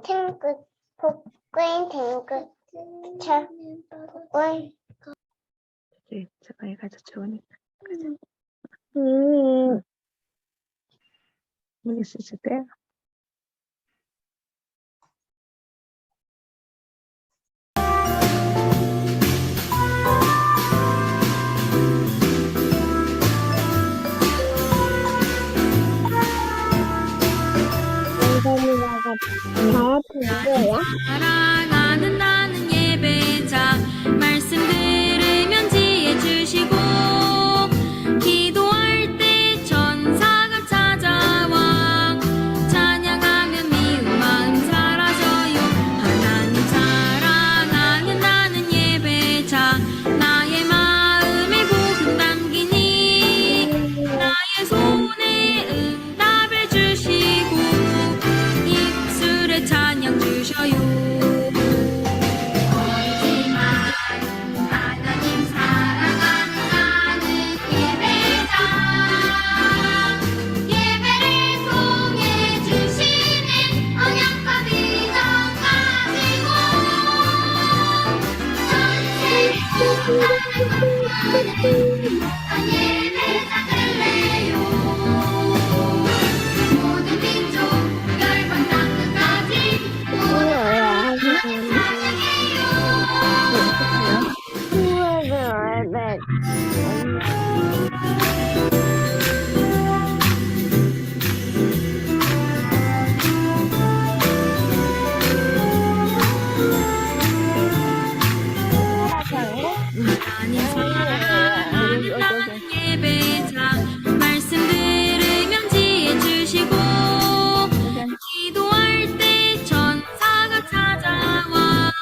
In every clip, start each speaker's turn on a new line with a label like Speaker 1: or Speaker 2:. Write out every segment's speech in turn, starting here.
Speaker 1: 탱글, 복근, 탱글, 차, 복근.
Speaker 2: 네, 잠깐만 가자, 좋으니까. 가자. 물릴 수 있을 거야?
Speaker 3: 사랑하는 나는 예배자 말씀 들으면 지혜 주시고 기도할 때 천사가 찾아와 찬양하면 미운 마음 사라져요. 하나님 사랑하는 나는 예배자 나의 마음에 복음 담기니 나의 손에 응답을 주시고 입술에 찬양 주셔요. 멀지만 하나님 사랑하는 나는 예배자 예배를 통해 주시는 언약과 비전 가지고 전세를 꿈꾸는 한 예배자 될래요. 모든 민족 열방 땅끝까지 모두 하나님 찬양해요. 하나님 사랑하는 나는 예배자 말씀 들으면 지혜 주시고 기도할 때 천사가 찾아와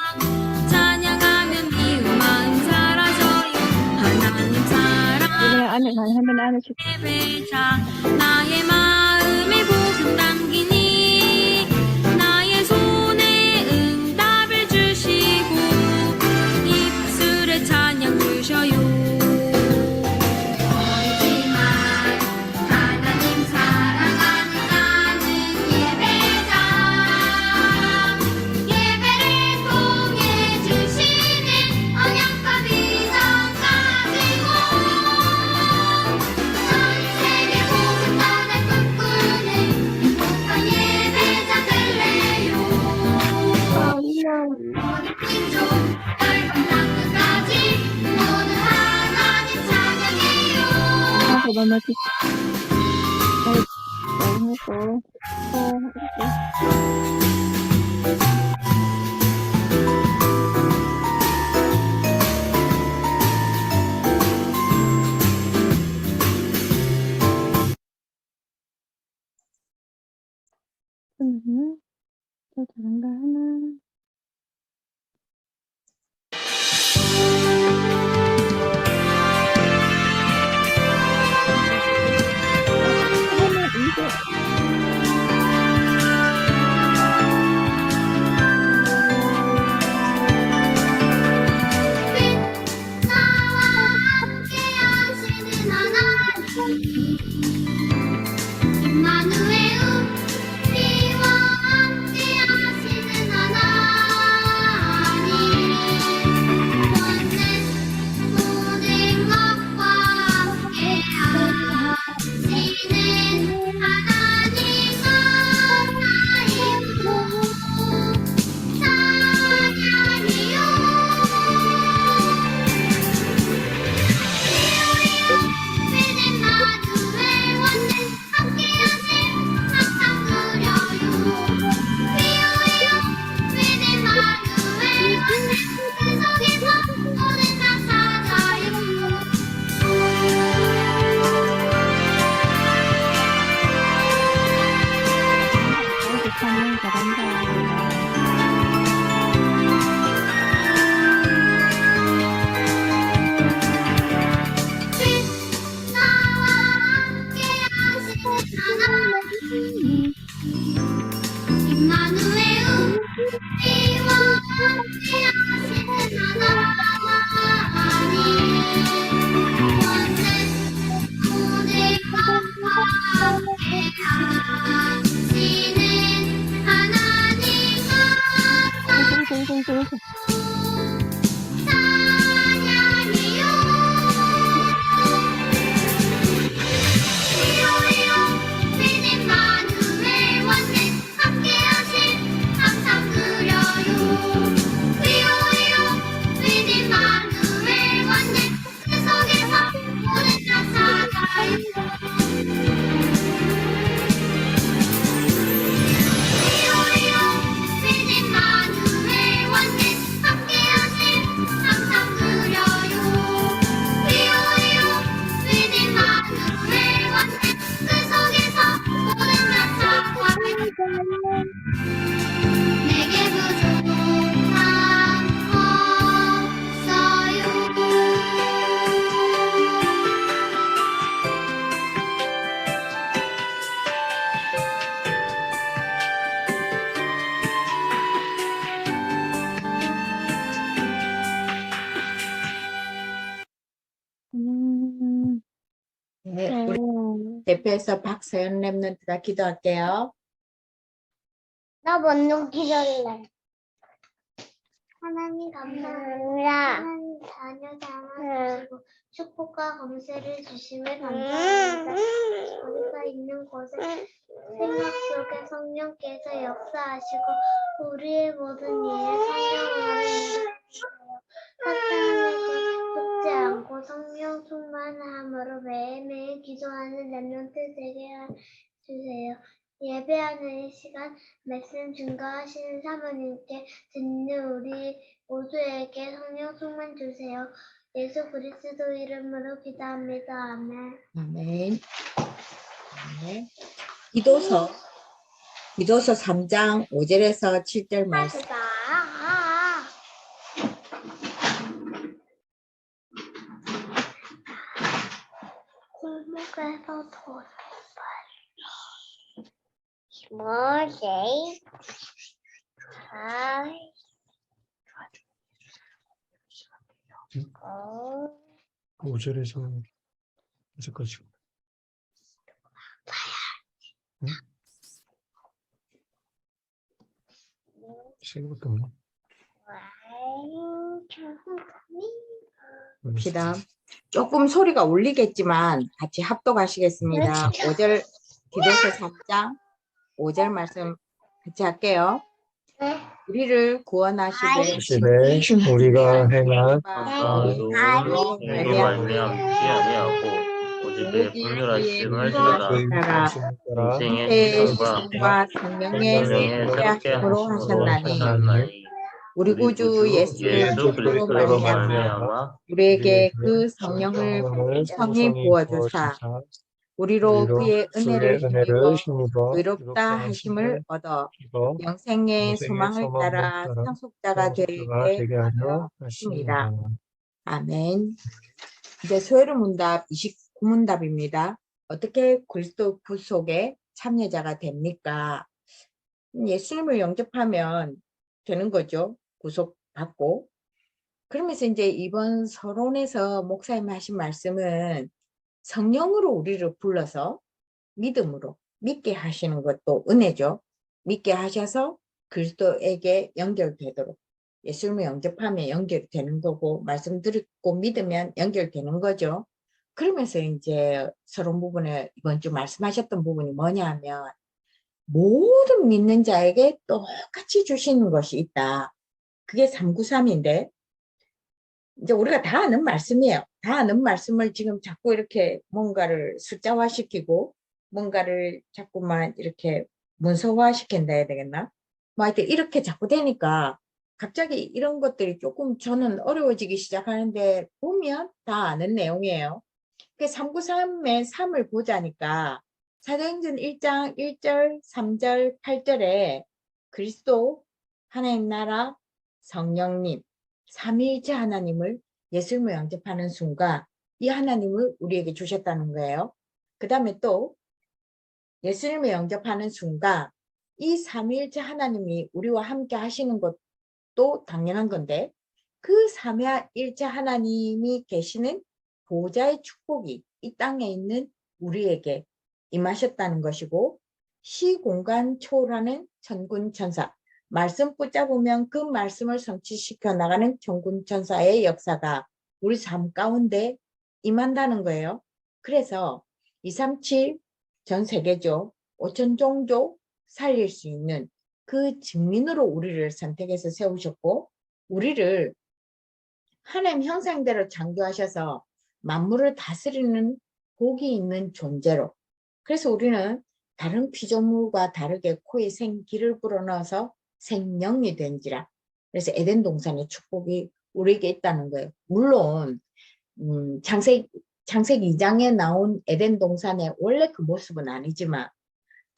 Speaker 3: 찬양하면 미운 마음 사라져요. 하나님 사랑
Speaker 2: 하면 안에 줄
Speaker 3: 예배자 나의 마음에 복음 담기니 나의 손에 응답을 주시고 입술에 찬양 주셔요. 멀지만 하나님 사랑하는 나는 예배자 예배를 통해 주시는 언약과 비전 가지고 전세계 복음 전을 꿈꾸는 행복한 예배자 될래요. 모든 민족 열방 땅끝까지 모두 하나님 찬양해요.
Speaker 2: 하고 넘어지. 하고 또 다른가 하나. 하나 이거
Speaker 3: 나와 함께 하시는 하나님 임마누엘 우리와 함께 하시는 하나님 원내 모든 것과 함께 하시는 하나님 감사히고 찬양해요. 믿음 마누엘 원내 함께하심 항상 누려요. 위로요 믿음 마누엘 원내 그 속에서 모든 다 찾아요.
Speaker 2: 찬양 잘한다.
Speaker 3: 나와 함께 하시는 하나님 임마누엘 우리와 함께 하시는 하나님 원내 모든 것과 함께 하시는
Speaker 2: 오고.
Speaker 3: 찬양해요 위로위로 주님 마누엘 원내 함께하신 항상 그려요 위로위로 주님 마누엘 원내 그 속에서 오늘 날 찾아요 위로위로 주님 마누엘 원내 함께하신 항상 그려요 위로위로 주님 마누엘 원내 그 속에서 오늘 날 찾아요 내게 부족한 없어요
Speaker 4: 네, 우리 대표해서 박서연 랩런트가 기도할게요.
Speaker 1: 나 먼저 기다릴래.
Speaker 3: 하나님 감사합니다.
Speaker 1: 감사합니다.
Speaker 3: 하나님 자녀 장하시고 축복과 검세를 주심에 감사합니다. 우리가 있는 곳에 생각 속에 성령께서 역사하시고 우리의 모든 일에 성령으로 인도해주세요. 사탄에게 속지 않고 성령 충만함으로 매일매일 기도하는 렘넌트 되게 해주세요. 예배하는 이 시간 말씀 증거하시는 사모님께 듣는 우리 모두에게 성령 충만 주세요. 예수 그리스도 이름으로 기도합니다. 아멘.
Speaker 4: 아멘. 네. 기도서 3장 5절에서 7절 말씀.
Speaker 3: 골목에서 더
Speaker 1: 뭐지? 어,
Speaker 5: 5절에서 어디까지? 응? 세 개밖에 없나?
Speaker 4: 봅시다. 조금 소리가 울리겠지만 같이 합독하시겠습니다. 5절 기도서 3장 5절 말씀 같이 할게요. 우리를 구원하시되
Speaker 5: 시대 우리가 행한
Speaker 6: 모두 내게 말미암지 아니하고 오직 분별하시는 하시다가 인생의
Speaker 4: 신과 성령의
Speaker 6: 새롭게
Speaker 4: 하심으로 하셨나니 우리 구주 예수
Speaker 6: 그리스도로
Speaker 4: 그리스도로 말미암아
Speaker 6: 말미암아
Speaker 4: 우리에게 그 성령을 성히 부어주사 우리로 그의 은혜를 힘입어 의롭다 하심을 얻어 영생의 소망을 따라 상속자가 되게 하려 하십니다. 아멘. 이제 소요리 문답 29문답입니다. 어떻게 그리스도 구속에 참여자가 됩니까? 예수님을 영접하면 되는 거죠. 구속받고. 그러면서 이제 이번 서론에서 목사님이 하신 말씀은 성령으로 우리를 불러서 믿음으로 믿게 하시는 것도 은혜죠. 믿게 하셔서 그리스도에게 연결되도록 예수님을 영접하면 연결되는 거고 말씀 듣고 믿으면 연결되는 거죠. 그러면서 이제 서론 부분에 이번 주 말씀하셨던 부분이 뭐냐면 모든 믿는 자에게 똑같이 주시는 것이 있다. 그게 393인데 이제 우리가 다 아는 말씀이에요. 다 아는 말씀을 지금 자꾸 이렇게 뭔가를 숫자화시키고 뭔가를 자꾸만 이렇게 문서화시킨다 해야 되겠나? 뭐 하여튼 이렇게 자꾸 되니까 갑자기 이런 것들이 조금 저는 어려워지기 시작하는데 보면 다 아는 내용이에요. 그 393의 3을 보자니까 사도행전 1장 1절, 3절, 8절에 그리스도, 하나님 나라, 성령님, 삼위일체 하나님을 예수님을 영접하는 순간 이 하나님을 우리에게 주셨다는 거예요. 그 다음에 또 예수님을 영접하는 순간 이 삼위일체 하나님이 우리와 함께 하시는 것도 당연한 건데 그 삼위일체 하나님이 계시는 보좌의 축복이 이 땅에 있는 우리에게 임하셨다는 것이고 시공간 초월하는 천군 천사 말씀 붙잡으면 그 말씀을 성취시켜 나가는 천군천사의 역사가 우리 삶 가운데 임한다는 거예요. 그래서 237 전 세계적 5천 종족 살릴 수 있는 그 증민으로 우리를 선택해서 세우셨고, 우리를 하나님 형상대로 창조하셔서 만물을 다스리는 복이 있는 존재로, 그래서 우리는 다른 피조물과 다르게 코에 생기를 불어넣어서 생명이 된지라. 그래서 에덴 동산의 축복이 우리에게 있다는 거예요. 물론 창세기 2장에 나온 에덴 동산의 원래 그 모습은 아니지만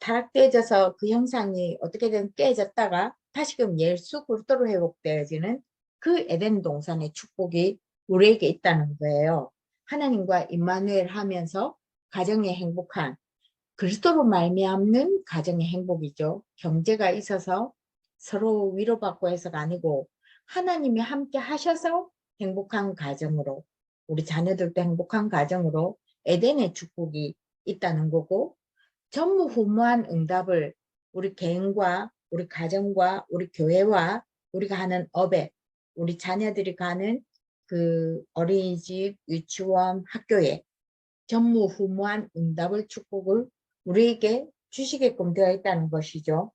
Speaker 4: 타락되어져서 그 형상이 어떻게든 깨졌다가 다시금 예수 그리스도로 회복되어지는 그 에덴 동산의 축복이 우리에게 있다는 거예요. 하나님과 임마누엘 하면서 가정의 행복한, 그리스도로 말미암는 가정의 행복이죠. 경제가 있어서 서로 위로받고 해서가 아니고 하나님이 함께 하셔서 행복한 가정으로, 우리 자녀들도 행복한 가정으로 에덴의 축복이 있다는 거고, 전무후무한 응답을 우리 개인과 우리 가정과 우리 교회와 우리가 하는 업에, 우리 자녀들이 가는 그 어린이집, 유치원, 학교에 전무후무한 응답을, 축복을 우리에게 주시게끔 되어 있다는 것이죠.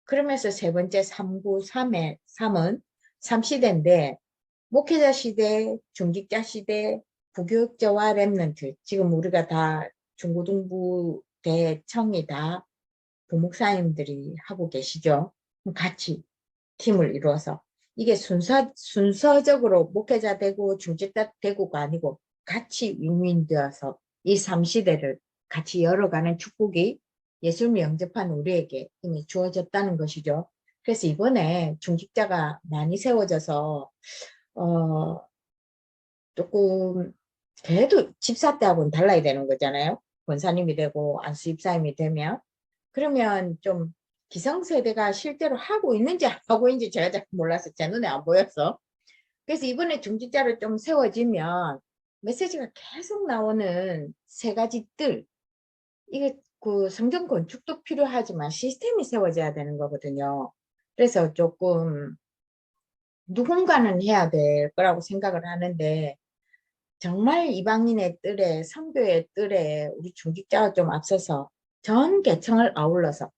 Speaker 4: 그러면서 세 번째 393의 3은 3시대인데, 목회자 시대, 중직자 시대, 부교육자와 랩런트, 지금 우리가 다 중고등부 대청이 다 부목사님들이 하고 계시죠. 같이 팀을 이루어서 이게 순서적으로 목회자 되고 중직자 되고가 아니고 같이 윈윈되어서 이 3시대를 같이 열어가는 축복이 예수님을 영접한 우리에게 이미 주어졌다는 것이죠. 그래서 이번에 중직자가 많이 세워져서 조금 그래도 집사 때하고는 달라야 되는 거잖아요. 권사님이 되고 안수 집사님이 되면. 그러면 좀 기성세대가 실제로 하고 있는지 안 하고 있는지 제가 잘 몰라서 제 눈에 안 보여서. 그래서 이번에 중직자로 좀 세워지면 메시지가 계속 나오는 세 가지 뜰, 이게 그 성전 건축도 필요하지만 시스템이 세워져야 되는 거거든요. 그래서 조금 누군가는 해야 될 거라고 생각을 하는데, 정말 이방인의 뜰에, 선교의 뜰에 우리 중직자가 좀 앞서서 전 계층을 아울러서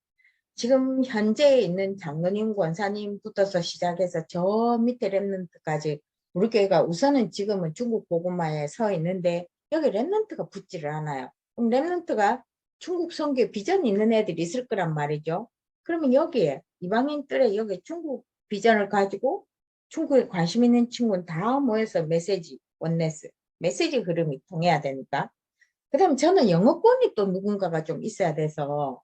Speaker 4: 지금 현재 있는 장로님, 권사님부터 시작해서 저 밑에 랩런트까지 우리 교회가 우선은 지금은 중국 복음화에 서 있는데 여기 랩런트가 붙지를 않아요. 그럼 랩런트가 중국 선교에 비전이 있는 애들이 있을 거란 말이죠. 그러면 여기에 이방인 뜰에 여기 중국 비전을 가지고 중국에 관심 있는 친구는 다 모여서 메시지, 원네스, 메시지 흐름이 통해야 되니까. 그 다음에 저는 영어권이 또 누군가가 좀 있어야 돼서,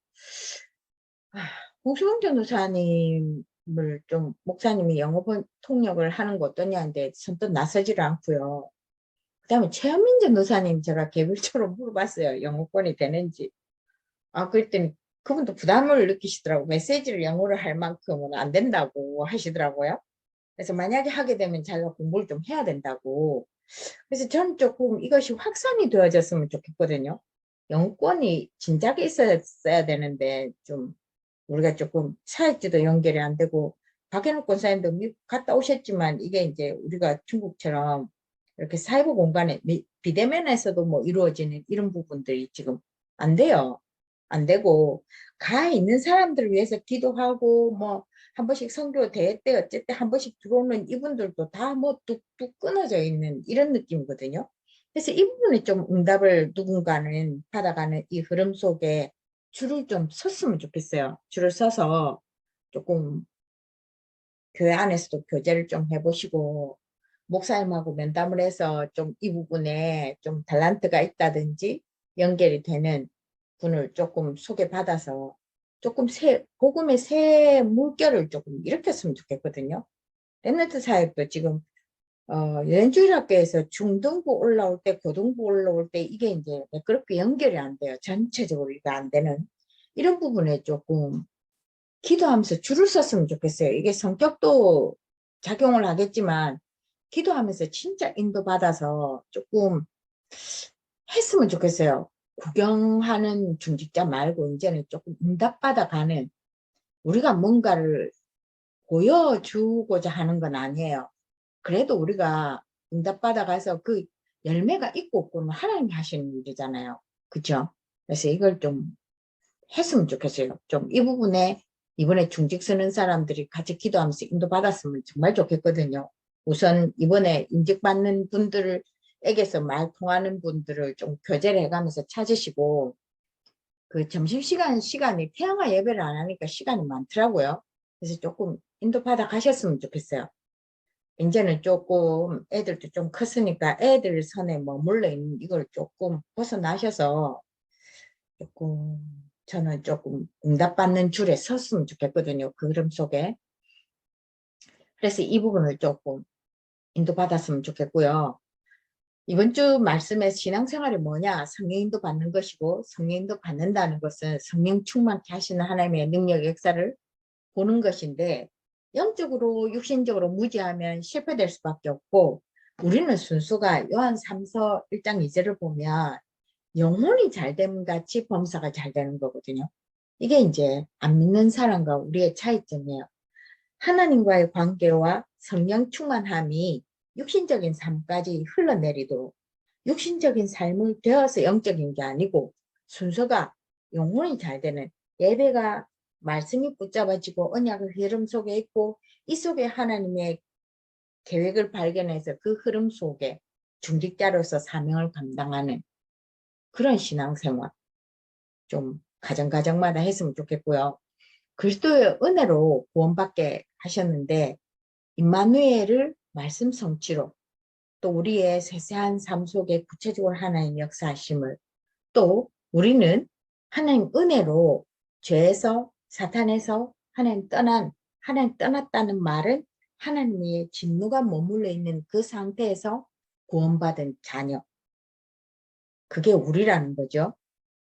Speaker 4: 홍수봉 전도사님을 좀, 목사님이 영어 통역을 하는 거 어떠냐는데 선뜻 나서지를 않고요. 그 다음에 최현민 전도사님 제가 개별적으로 물어봤어요. 영어권이 되는지. 그랬더니 그분도 부담을 느끼시더라고요. 메시지를 영어로 할 만큼은 안 된다고 하시더라고요. 그래서 만약에 하게 되면 자기가 공부를 좀 해야 된다고. 그래서 저는 조금 이것이 확산이 되어졌으면 좋겠거든요. 영권이 진작에 있어야 되는데 좀 우리가 조금 사역지도 연결이 안 되고, 박현욱 권사님도 미국 갔다 오셨지만 이게 이제 우리가 중국처럼 이렇게 사이버 공간에 비대면에서도 뭐 이루어지는 이런 부분들이 지금 안 돼요. 안 되고, 가 있는 사람들을 위해서 기도하고 뭐 한 번씩 선교 대회 때 어쨌든 한 번씩 들어오는 이분들도 다 뭐 뚝뚝 끊어져 있는 이런 느낌이거든요. 그래서 이 부분에 좀 응답을 누군가는 받아가는 이 흐름 속에 줄을 좀 섰으면 좋겠어요. 줄을 서서 조금 교회 안에서도 교제를 좀 해보시고, 목사님하고 면담을 해서 좀 이 부분에 좀 탤런트가 있다든지 연결이 되는 분을 조금 소개받아서 조금 복음의 새 물결을 조금 일으켰으면 좋겠거든요. 랩런트 사역도 지금 여행주일학교에서 중등부 올라올 때, 고등부 올라올 때 이게 이제 그렇게 연결이 안 돼요. 전체적으로 이게 안 되는 이런 부분에 조금 기도하면서 줄을 섰으면 좋겠어요. 이게 성격도 작용을 하겠지만 기도하면서 진짜 인도받아서 조금 했으면 좋겠어요. 구경하는 중직자 말고 이제는 조금 응답받아가는, 우리가 뭔가를 보여주고자 하는 건 아니에요. 그래도 우리가 응답받아 가서 그 열매가 있고 없고는 하나님이 하시는 일이잖아요. 그죠? 그래서 이걸 좀 했으면 좋겠어요. 좀 이 부분에 이번에 중직 서는 사람들이 같이 기도하면서 인도받았으면 정말 좋겠거든요. 우선 이번에 인직받는 분들에게서 말 통하는 분들을 좀 교제를 해가면서 찾으시고, 그 시간이 태양아 예배를 안 하니까 시간이 많더라고요. 그래서 조금 인도받아 가셨으면 좋겠어요. 이제는 조금 애들도 좀 컸으니까 애들 선에 머물러 있는 이걸 조금 벗어나셔서 조금 저는 조금 응답받는 줄에 섰으면 좋겠거든요. 그 흐름 속에. 그래서 이 부분을 조금 인도받았으면 좋겠고요. 이번 주 말씀의 신앙생활이 뭐냐? 성령인도 받는 것이고, 성령인도 받는다는 것은 성령 충만케 하시는 하나님의 능력 역사를 보는 것인데, 영적으로 육신적으로 무지하면 실패될 수밖에 없고, 우리는 순수가 요한 3서 1장 2절을 보면 영혼이 잘 되면 같이 범사가 잘 되는 거거든요. 이게 이제 안 믿는 사람과 우리의 차이점이에요. 하나님과의 관계와 성령 충만함이 육신적인 삶까지 흘러내리도록, 육신적인 삶을 되어서 영적인 게 아니고 순서가 영혼이 잘 되는, 예배가 말씀이 붙잡아지고 언약의 흐름 속에 있고, 이 속에 하나님의 계획을 발견해서 그 흐름 속에 중직자로서 사명을 감당하는 그런 신앙생활 좀 가정가정마다 했으면 좋겠고요. 그리스도의 은혜로 구원받게 하셨는데, 임마누엘을 말씀 성취로, 또 우리의 세세한 삶 속에 구체적으로 하나님 역사하심을, 또 우리는 하나님 은혜로 죄에서, 사탄에서 하나님 떠났다는 말은 하나님의 진노가 머물러 있는 그 상태에서 구원받은 자녀, 그게 우리라는 거죠.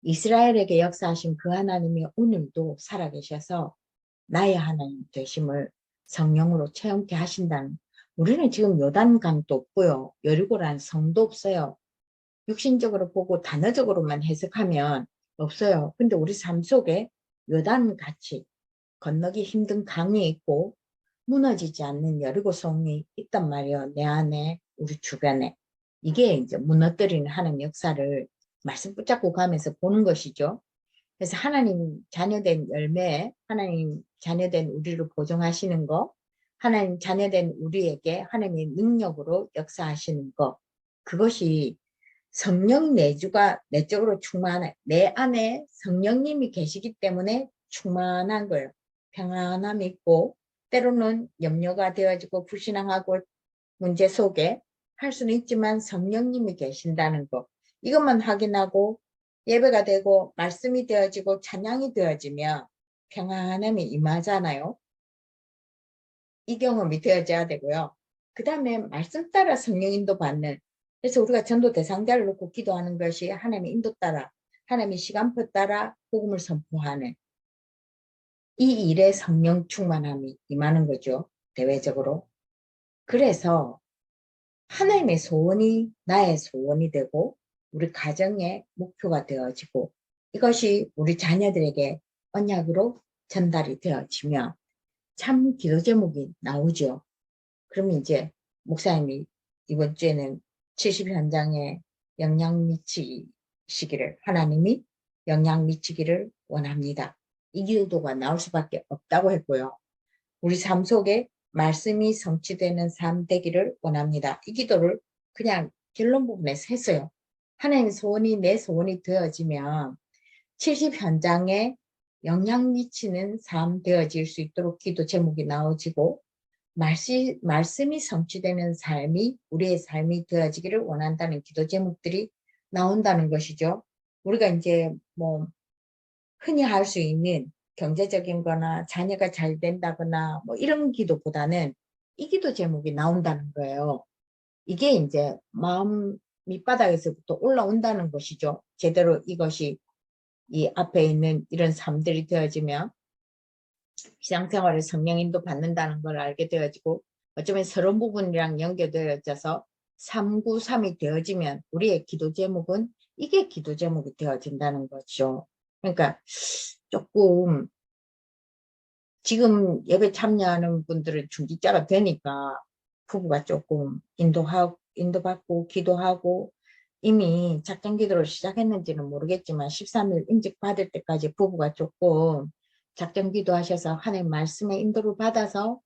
Speaker 4: 이스라엘에게 역사하신 그 하나님이 오늘도 살아계셔서 나의 하나님 되심을 성령으로 체험케 하신다는, 우리는 지금 요단강도 없고요. 여리고라는 성도 없어요. 육신적으로 보고 단어적으로만 해석하면 없어요. 근데 우리 삶 속에 요단같이 건너기 힘든 강이 있고 무너지지 않는 여리고성이 있단 말이에요. 내 안에, 우리 주변에. 이게 이제 무너뜨리는 하나님 역사를 말씀 붙잡고 가면서 보는 것이죠. 그래서 하나님 자녀된 열매, 하나님 자녀된 우리를 보존하시는 거, 하나님 자녀된 우리에게 하나님의 능력으로 역사하시는 거, 그것이 성령 내주가 내적으로 충만해. 내 안에 성령님이 계시기 때문에 충만한 거예요. 평안함이 있고, 때로는 염려가 되어지고 불신앙하고 문제 속에 할 수는 있지만 성령님이 계신다는 거, 이것만 확인하고 예배가 되고 말씀이 되어지고 찬양이 되어지면 평안함이 임하잖아요. 이 경험이 되어져야 되고요. 그 다음에 말씀 따라 성령 인도 받는, 그래서 우리가 전도 대상자를 놓고 기도하는 것이 하나님의 인도 따라, 하나님의 시간표 따라 복음을 선포하는 이 일에 성령 충만함이 임하는 거죠. 대외적으로. 그래서 하나님의 소원이 나의 소원이 되고 우리 가정의 목표가 되어지고, 이것이 우리 자녀들에게 언약으로 전달이 되어지면 참 기도 제목이 나오죠. 그러면 이제 목사님이 이번 주에는 70 현장에 영향 미치시기를, 하나님이 영향 미치기를 원합니다. 이 기도가 나올 수밖에 없다고 했고요. 우리 삶 속에 말씀이 성취되는 삶 되기를 원합니다. 이 기도를 그냥 결론 부분에서 했어요. 하나님의 소원이 내 소원이 되어지면 70 현장에 영향 미치는 삶 되어질 수 있도록 기도 제목이 나오지고, 말씀이 성취되는 삶이 우리의 삶이 되어지기를 원한다는 기도 제목들이 나온다는 것이죠. 우리가 이제 뭐 흔히 할 수 있는 경제적인 거나 자녀가 잘 된다거나 뭐 이런 기도보다는 이 기도 제목이 나온다는 거예요. 이게 이제 마음 밑바닥에서부터 올라온다는 것이죠. 제대로 이것이 이 앞에 있는 이런 삶들이 되어지면 신앙생활을 성령인도 받는다는 걸 알게 되어지고, 어쩌면 서론 부분이랑 연결되어져서 393이 되어지면 우리의 기도 제목은 이게 기도 제목이 되어진다는 거죠. 그러니까 조금 지금 예배 참여하는 분들은 중직자가 되니까 부부가 조금 인도받고 기도하고 이미 작전 기도를 시작했는지는 모르겠지만 13일 임직 받을 때까지 부부가 조금 작전 기도하셔서 하나님 말씀의 인도를 받아서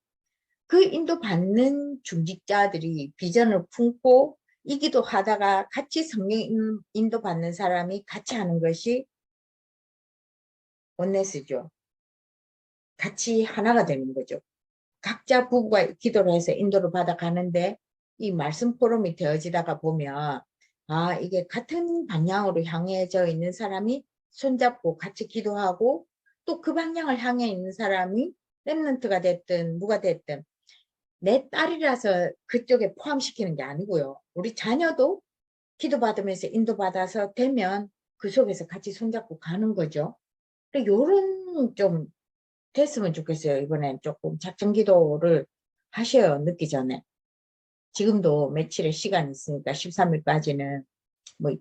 Speaker 4: 그 인도 받는 중직자들이 비전을 품고 이 기도하다가 같이 성령 인도 받는 사람이 같이 하는 것이 원네스죠. 같이 하나가 되는 거죠. 각자 부부가 기도를 해서 인도를 받아가는데 이 말씀 포럼이 되어지다가 보면 아 이게 같은 방향으로 향해져 있는 사람이 손잡고 같이 기도하고 또 그 방향을 향해 있는 사람이 렘넌트가 됐든 누가 됐든 내 딸이라서 그쪽에 포함시키는 게 아니고요. 우리 자녀도 기도받으면서 인도받아서 되면 그 속에서 같이 손잡고 가는 거죠. 요런 좀 됐으면 좋겠어요. 이번엔 조금 작전 기도를 하셔요. 늦기 전에. 지금도 며칠의 시간이 있으니까 13일까지는 뭐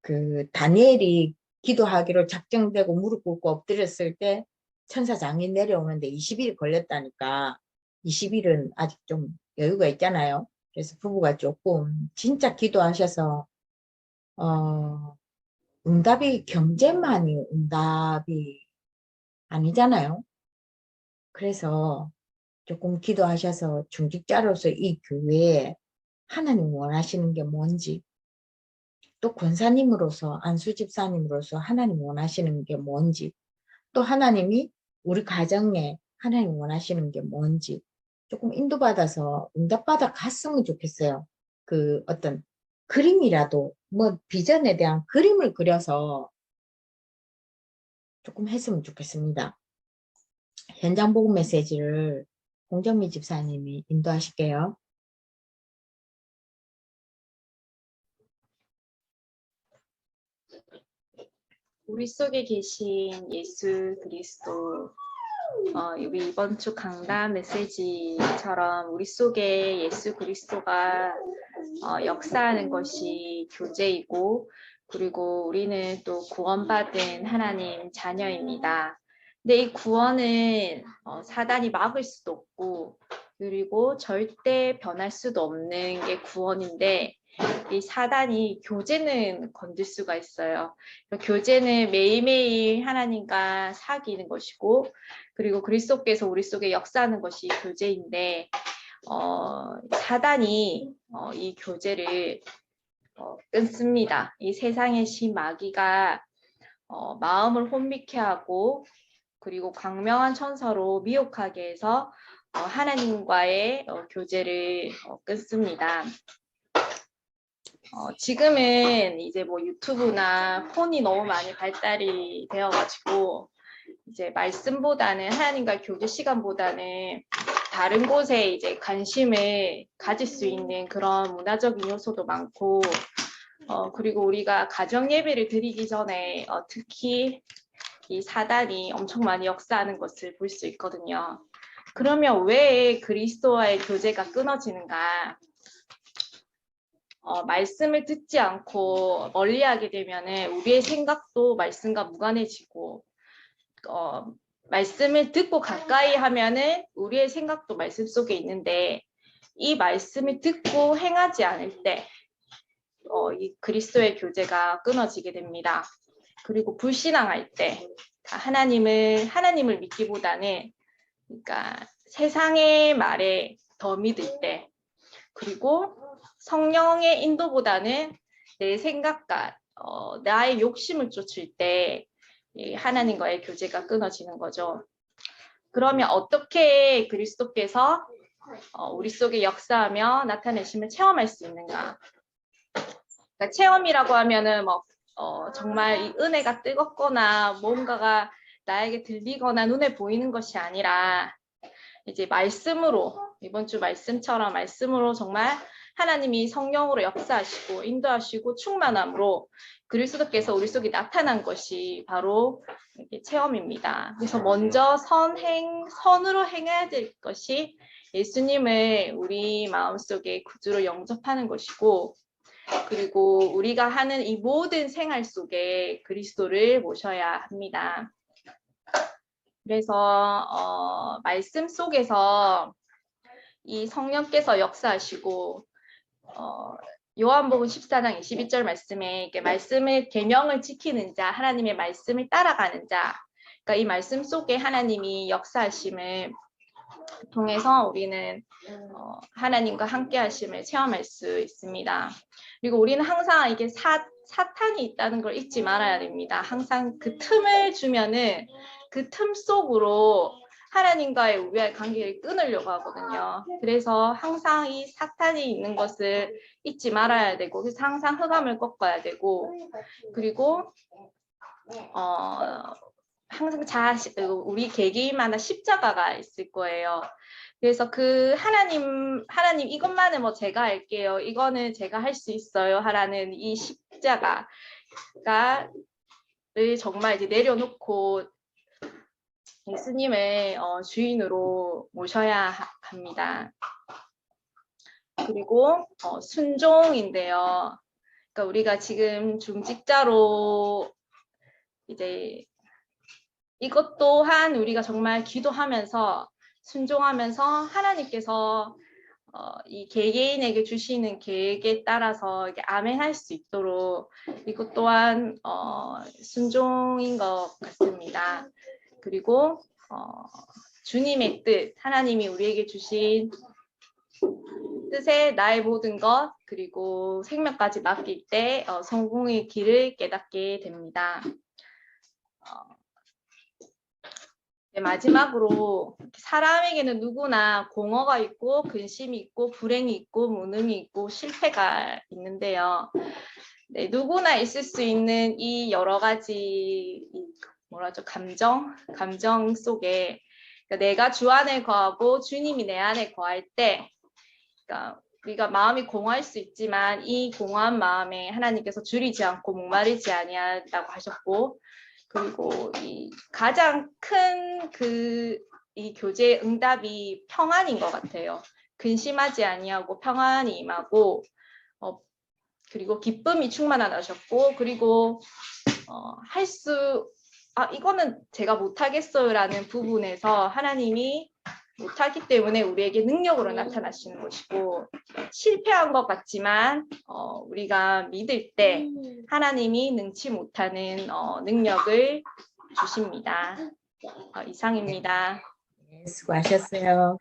Speaker 4: 그 다니엘이 기도하기로 작정되고 무릎 꿇고 엎드렸을 때 천사장이 내려오는데 20일 걸렸다니까 20일은 아직 좀 여유가 있잖아요. 그래서 부부가 조금 진짜 기도하셔서 응답이 경제만이 응답이 아니잖아요. 그래서 조금 기도하셔서 중직자로서 이 교회에 하나님 원하시는 게 뭔지 또 권사님으로서 안수 집사님으로서 하나님 원하시는 게 뭔지 또 하나님이 우리 가정에 하나님 원하시는 게 뭔지 조금 인도받아서 응답받아 갔으면 좋겠어요. 그 어떤 그림이라도 뭐 비전에 대한 그림을 그려서 조금 했으면 좋겠습니다. 현장 복음 메시지를 공정미 집사님이 인도하실게요.
Speaker 7: 우리 속에 계신 예수 그리스도, 우리 이번 주 강단 메시지처럼 우리 속에 예수 그리스도가 역사하는 것이 교제이고, 그리고 우리는 또 구원받은 하나님 자녀입니다. 근데 이 구원은 사단이 막을 수도 없고, 그리고 절대 변할 수도 없는 게 구원인데, 이 사단이 교제는 건들 수가 있어요. 교제는 매일매일 하나님과 사귀는 것이고, 그리고 그리스도께서 우리 속에 역사하는 것이 교제인데, 사단이 이 교제를 끊습니다. 이 세상의 신마귀가 마음을 혼미케 하고, 그리고 광명한 천사로 미혹하게 해서 하나님과의 교제를 끊습니다. 지금은 이제 뭐 유튜브나 폰이 너무 많이 발달이 되어가지고 이제 말씀보다는 하나님과 교제 시간보다는 다른 곳에 이제 관심을 가질 수 있는 그런 문화적인 요소도 많고, 그리고 우리가 가정 예배를 드리기 전에 특히 이 사단이 엄청 많이 역사하는 것을 볼 수 있거든요. 그러면 왜 그리스도와의 교제가 끊어지는가? 말씀을 듣지 않고 멀리하게 되면은 우리의 생각도 말씀과 무관해지고, 말씀을 듣고 가까이 하면은 우리의 생각도 말씀 속에 있는데, 이 말씀을 듣고 행하지 않을 때 이 그리스도의 교제가 끊어지게 됩니다. 그리고 불신앙할 때 하나님을 믿기보다는, 그러니까 세상의 말에 더 믿을 때, 그리고 성령의 인도보다는 내 생각과 나의 욕심을 쫓을 때 하나님과의 교제가 끊어지는 거죠. 그러면 어떻게 그리스도께서 우리 속에 역사하며 나타내심을 체험할 수 있는가? 그러니까 체험이라고 하면은 정말 이 은혜가 뜨겁거나 뭔가가 나에게 들리거나 눈에 보이는 것이 아니라 이제 말씀으로, 이번 주 말씀처럼 말씀으로 정말 하나님이 성령으로 역사하시고 인도하시고 충만함으로 그리스도께서 우리 속에 나타난 것이 바로 체험입니다. 그래서 먼저 선으로 행해야 될 것이 예수님을 우리 마음속에 구주로 영접하는 것이고, 그리고 우리가 하는 이 모든 생활 속에 그리스도를 모셔야 합니다. 그래서 말씀 속에서 이 성령께서 역사하시고 요한복음 14장 22절 말씀에 이렇게 말씀을 계명을 지키는 자, 하나님의 말씀을 따라가는 자, 그러니까 이 말씀 속에 하나님이 역사하심을 통해서 우리는 하나님과 함께 하심을 체험할 수 있습니다. 그리고 우리는 항상 이게 사탄이 있다는 걸 잊지 말아야 됩니다. 항상 그 틈을 주면은 그 틈 속으로 하나님과의 우리의 관계를 끊으려고 하거든요. 그래서 항상 이 사탄이 있는 것을 잊지 말아야 되고, 그래서 항상 흑암을 꺾어야 되고, 그리고 항상 우리 개개인마다 십자가가 있을 거예요. 그래서 그 하나님 이것만은 뭐 제가 할게요. 이거는 제가 할 수 있어요. 하라는 이 십자가를 정말 이제 내려놓고 예수님을 주인으로 모셔야 합니다. 그리고 순종인데요. 그러니까 우리가 지금 중직자로 이제 이것 또한 우리가 정말 기도하면서 순종하면서 하나님께서 이 개개인에게 주시는 계획에 따라서 이게 아멘할 수 있도록 이것 또한 순종인 것 같습니다. 그리고 주님의 뜻, 하나님이 우리에게 주신 뜻에 나의 모든 것 그리고 생명까지 맡길 때 성공의 길을 깨닫게 됩니다. 마지막으로 사람에게는 누구나 공허가 있고 근심이 있고 불행이 있고 무능이 있고 실패가 있는데요. 네, 누구나 있을 수 있는 이 여러 가지 감정 속에 그러니까 내가 주 안에 거하고 주님이 내 안에 거할 때 그러니까 우리가 마음이 공허할 수 있지만 이 공허한 마음에 하나님께서 줄이지 않고 목마르지 아니하다고 하셨고 그리고 이 가장 큰 이 교제의 응답이 평안인 것 같아요. 근심하지 아니하고 평안이 임하고 그리고 기쁨이 충만하다 하셨고 그리고 이거는 제가 못하겠어요라는 부분에서 하나님이 못하기 때문에 우리에게 능력으로 나타나시는 것이고 실패한 것 같지만 우리가 믿을 때 하나님이 능치 못하는 능력을 주십니다. 이상입니다.
Speaker 4: 네, 수고하셨어요.